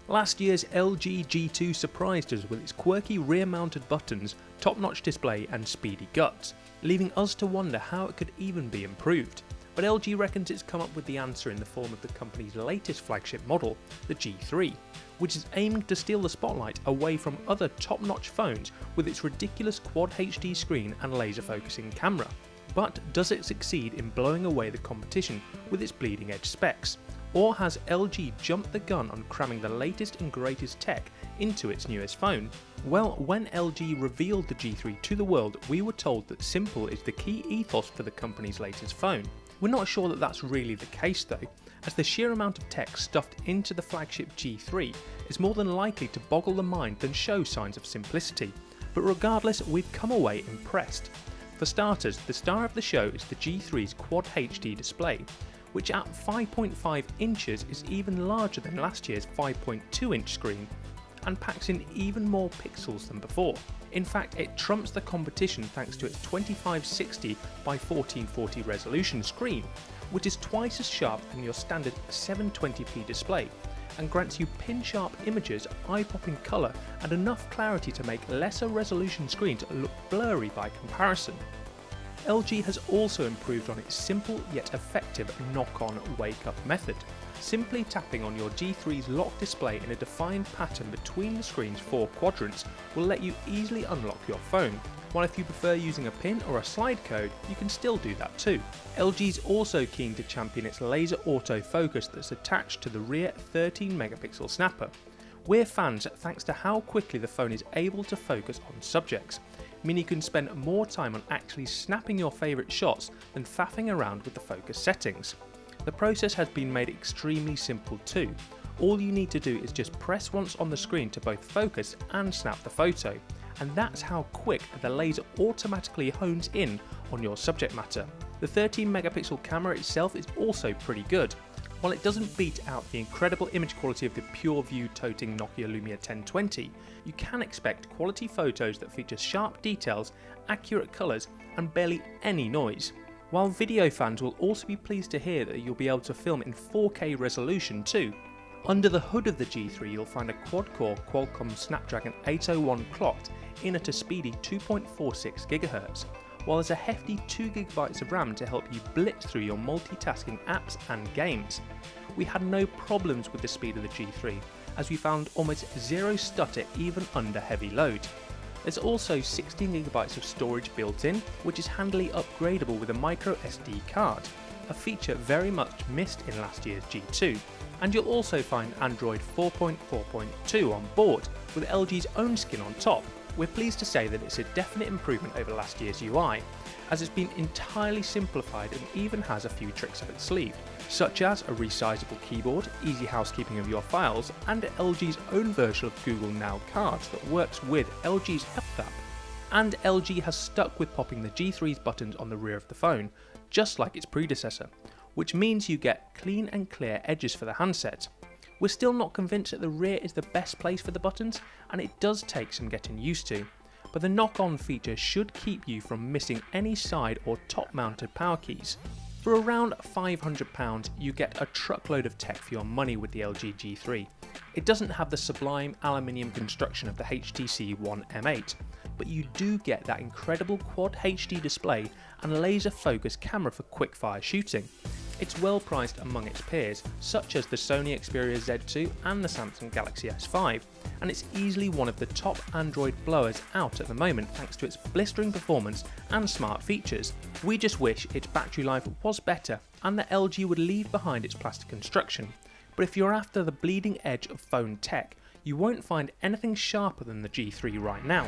Last year's LG G2 surprised us with its quirky rear-mounted buttons, top-notch display and speedy guts, leaving us to wonder how it could even be improved. But LG reckons it's come up with the answer in the form of the company's latest flagship model, the G3, which is aiming to steal the spotlight away from other top-notch phones with its ridiculous Quad HD screen and laser focusing camera. But does it succeed in blowing away the competition with its bleeding edge specs? Or has LG jumped the gun on cramming the latest and greatest tech into its newest phone? Well, when LG revealed the G3 to the world, we were told that simple is the key ethos for the company's latest phone. We're not sure that that's really the case though, as the sheer amount of tech stuffed into the flagship G3 is more than likely to boggle the mind than show signs of simplicity. But regardless, we've come away impressed. For starters, the star of the show is the G3's Quad HD display, which at 5.5 inches is even larger than last year's 5.2 inch screen and packs in even more pixels than before. In fact, it trumps the competition thanks to its 2560 by 1440 resolution screen, which is twice as sharp than your standard 720p display and grants you pin-sharp images, eye-popping colour and enough clarity to make lesser resolution screens look blurry by comparison. LG has also improved on its simple yet effective knock-on wake-up method. Simply tapping on your G3's lock display in a defined pattern between the screen's 4 quadrants will let you easily unlock your phone, while if you prefer using a pin or a slide code, you can still do that too. LG's also keen to champion its laser autofocus that's attached to the rear 13 megapixel snapper. We're fans thanks to how quickly the phone is able to focus on subjects, meaning you can spend more time on actually snapping your favourite shots than faffing around with the focus settings. The process has been made extremely simple too. All you need to do is just press once on the screen to both focus and snap the photo, and that's how quick the laser automatically hones in on your subject matter. The 13 megapixel camera itself is also pretty good. While it doesn't beat out the incredible image quality of the PureView toting Nokia Lumia 1020, you can expect quality photos that feature sharp details, accurate colours and barely any noise. While video fans will also be pleased to hear that you'll be able to film in 4K resolution too. Under the hood of the G3 you'll find a quad-core Qualcomm Snapdragon 801 clocked in at a speedy 2.46 GHz, while there's a hefty 2GB of RAM to help you blitz through your multitasking apps and games. We had no problems with the speed of the G3, as we found almost zero stutter even under heavy load. There's also 16GB of storage built in, which is handily upgradable with a micro SD card, a feature very much missed in last year's G2. And you'll also find Android 4.4.2 on board, with LG's own skin on top. We're pleased to say that it's a definite improvement over last year's UI, as it's been entirely simplified and even has a few tricks up its sleeve, such as a resizable keyboard, easy housekeeping of your files, and LG's own version of Google Now Cards that works with LG's Health app. And LG has stuck with popping the G3's buttons on the rear of the phone, just like its predecessor, which means you get clean and clear edges for the handset. We're still not convinced that the rear is the best place for the buttons, and it does take some getting used to, but the knock-on feature should keep you from missing any side or top-mounted power keys. For around £500 you get a truckload of tech for your money with the LG G3. It doesn't have the sublime aluminium construction of the HTC One M8, but you do get that incredible Quad HD display and laser focus camera for quick-fire shooting. It's well priced among its peers, such as the Sony Xperia Z2 and the Samsung Galaxy S5, and it's easily one of the top Android blowers out at the moment thanks to its blistering performance and smart features. We just wish its battery life was better and that LG would leave behind its plastic construction, but if you're after the bleeding edge of phone tech, you won't find anything sharper than the G3 right now.